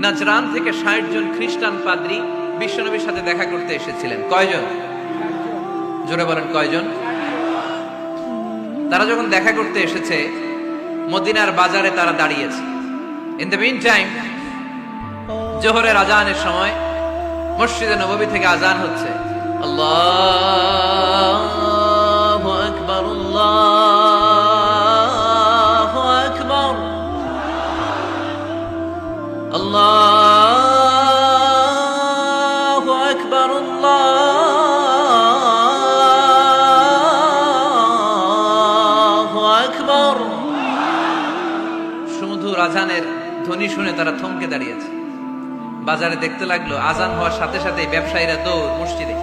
Najran থেকে ৬০ জন খ্রিস্টান পাদ্রী বিশ্বনবীর সাথে দেখা করতে এসেছিলেন। কয়জন? জোরে বলেন কয়জন? তারা যখন দেখা করতে এসেছে, মদিনার বাজারে তারা দাঁড়িয়েছে। ইন দ্য মিন টাইম জোহরের আজানের সময় মসজিদে নববী থেকে আজান হচ্ছে। আল্লাহু আকবার, আল্লাহু আকবার, আল্লাহু আকবার, আল্লাহু আকবার। সুমধুর আজানের ধ্বনি শুনে তারা থমকে দাঁড়িয়েছে। বাজারে দেখতে লাগলো আজান হওয়ার সাথে সাথে ব্যবসায়ীরা দৌড় মসজিদে।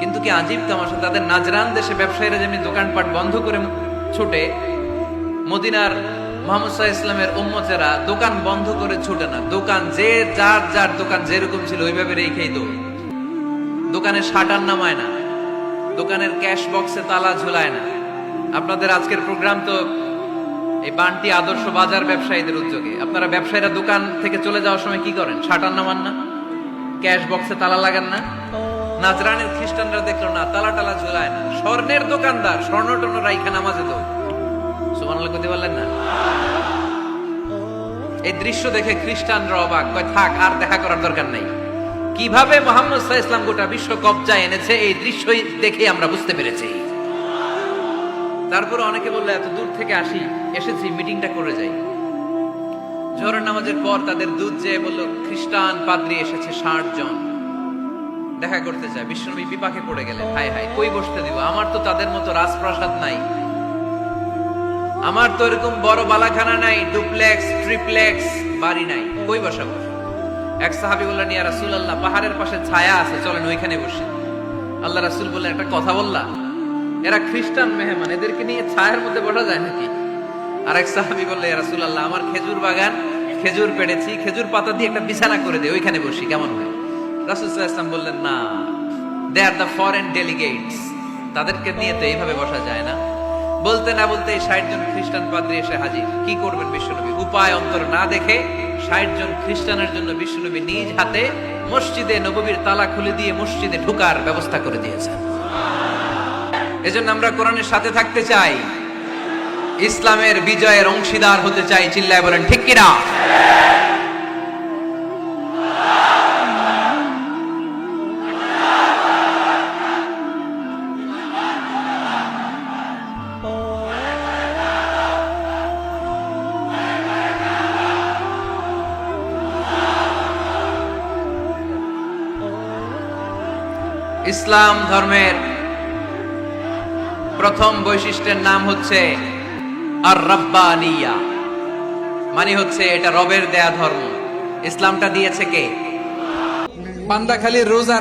কিন্তু কি আজীব তামাশা, তাদের নাজরান দেশে ব্যবসায়ীরা যেমনি দোকানপাট বন্ধ করে ছুটে, মদিনার মুহাম্মদ সাল্লাল্লাহু আলাইহি ওয়াসাল্লামের উম্মতেরা দোকান বন্ধ করে ছুটে না। দোকান যে যার যার দোকান যেরকম ছিল ওইভাবে রেখেই দৌড়। দোকানের শাটার নামায় না, দোকানের ক্যাশ বক্সে তালা ঝুলায় না। আপনাদের আজকের প্রোগ্রাম তো এই বান্টি আদর্শ বাজার ব্যবসায়ীদের উদ্যোগে। আপনারা ব্যবসায়ীরা দোকান থেকে চলে যাওয়ার সময় কি করেন? শাটার নামান না, ক্যাশ বক্সে তালা লাগান না। নাজরানের খ্রিস্টানরা দেখলো না, তালা টালা ঝুলায় না। স্বর্ণের দোকানদার স্বর্ণ টর্ণ রাইখা নামাজে তো। সুবহানাল্লাহ কইতে পারলেন না? এই দৃশ্য দেখে খ্রিস্টানরা অবাক, কয় থাক আর দেখা করার দরকার নাই। কিভাবে মুহাম্মদ সাল্লাল্লাহু আলাইহি ওয়াসাল্লাম গোটা বিশ্ব কবজায় এনেছে এই দৃশ্যই দেখে আমরা বুঝতে পেরেছি। তারপরে অনেকে বললো এত দূর থেকে এসেছি মিটিংটা করে যাই। জোহরের নামাজের পর তাদের দুধ যেয়ে বলল খ্রিস্টান পাদ্রী এসেছে ৬০ জন দেখা করতে চায়। বিশ্বনবী বিপাকে পড়ে গেলেন, হায় হায় কই বসতে দিব? আমার তো তাদের মতো রাজপ্রাসাদ নাই, আমার তো এরকম বড় বালাখানা নাই, ডুপ্লেক্স ট্রিপ্লেক্স বাড়ি নাই, কই বসাবো? এক সাহাবী বললেন, ইয়া রাসূলুল্লাহ, পাহাড়ের পাশে ছায়া আছে, চলেন ওইখানে বসি। আল্লাহ রাসূল বললেন, একটা কথা বললা, এরা খ্রিস্টান মেহমান, এদেরকে নিয়ে ছায়ার মধ্যে বসা যায় নাকি? আর এক সাহাবী বললেন, ইয়া রাসূলুল্লাহ, আমার খেজুর বাগান, খেজুর পেড়েছি, খেজুর পাতা দিয়ে একটা বিছানা করে দে, ওইখানে বসি, কেমন হয়? রাসূল সাল্লাল্লাহু আলাইহি ওয়াসাল্লাম বললেন, না, দে আর দ্য ফরেন ডেলিগেটস, তাদেরকে নিয়ে তো এইভাবে বসা যায় না। বলতে না বলতে ৬০ জন খ্রিস্টান পাদ্রী এসে হাজির। কি করবেন বিশ্বনবী? উপায় অন্তর না দেখে ৬০ জন খ্রিস্টানের জন্য বিশ্বনবী নিজ হাতে মসজিদে নববীর তালা খুলে দিয়ে মসজিদে ঢোকার ব্যবস্থা করে দিয়েছেন। এজন্য আমরা কোরআনের সাথে থাকতে চাই, ইসলামের বিজয়ের অংশীদার হতে চাই। চিল্লায় বলেন ঠিক কিনা? ইসলাম ধর্মের প্রথম বৈশিষ্ট্যের নাম হচ্ছে আর রাব্বানিয়া, মানে হচ্ছে এটা রবের দেয়া ধর্ম। ইসলামটা দিয়েছে কে? বান্দা খালি রোজা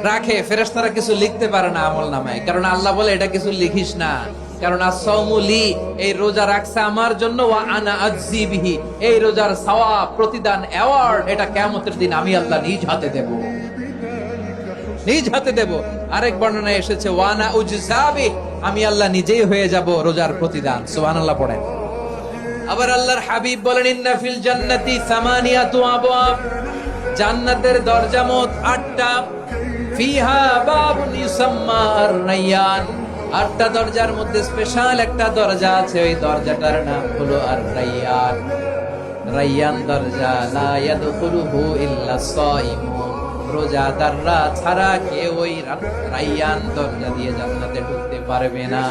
রাখে, ফেরেশতারা কিছু লিখতে পারে না আমল নামায়, কারণ আল্লাহ বলে এটা কিছু লিখিস না, কারণ as-সাওমু লি, এই রোজা রাখছে আমার জন্য, ওয়া আনা আজজি বিহি, এই রোজার সওয়াব, প্রতিদান, অ্যাওয়ার্ড এটা কিয়ামতের দিন আমি আল্লাহ নিজ হাতে দেব, নিজ হাতে দেব। আরেক বর্ণনায় এসেছে ওয়ানা উজজাবি, আমি আল্লাহ নিজেই হয়ে যাব রোজার প্রতিদান। সুবহানাল্লাহ পড়েন। আবার আল্লাহর হাবিব বলেন, ইন্না ফিল জান্নাতি সামানিয়াতু আবওয়াব, জান্নাতের দরজা মোট ৮টা, ফিহা বাবুন ইউসাম্মা আর-রায়্যান, ৮টা দরজার মধ্যে স্পেশাল একটা দরজা আছে, ওই দরজাটার নাম হলো আর-রায়্যান। রায়্যান দরজা, লা ইয়াদখুলুহু ইল্লা সাইমুন, রোজাদাররা ছাড়া কেউ ওই রায়্যান দরজা দিয়ে জান্নাতে ঢুকতে পারবে না।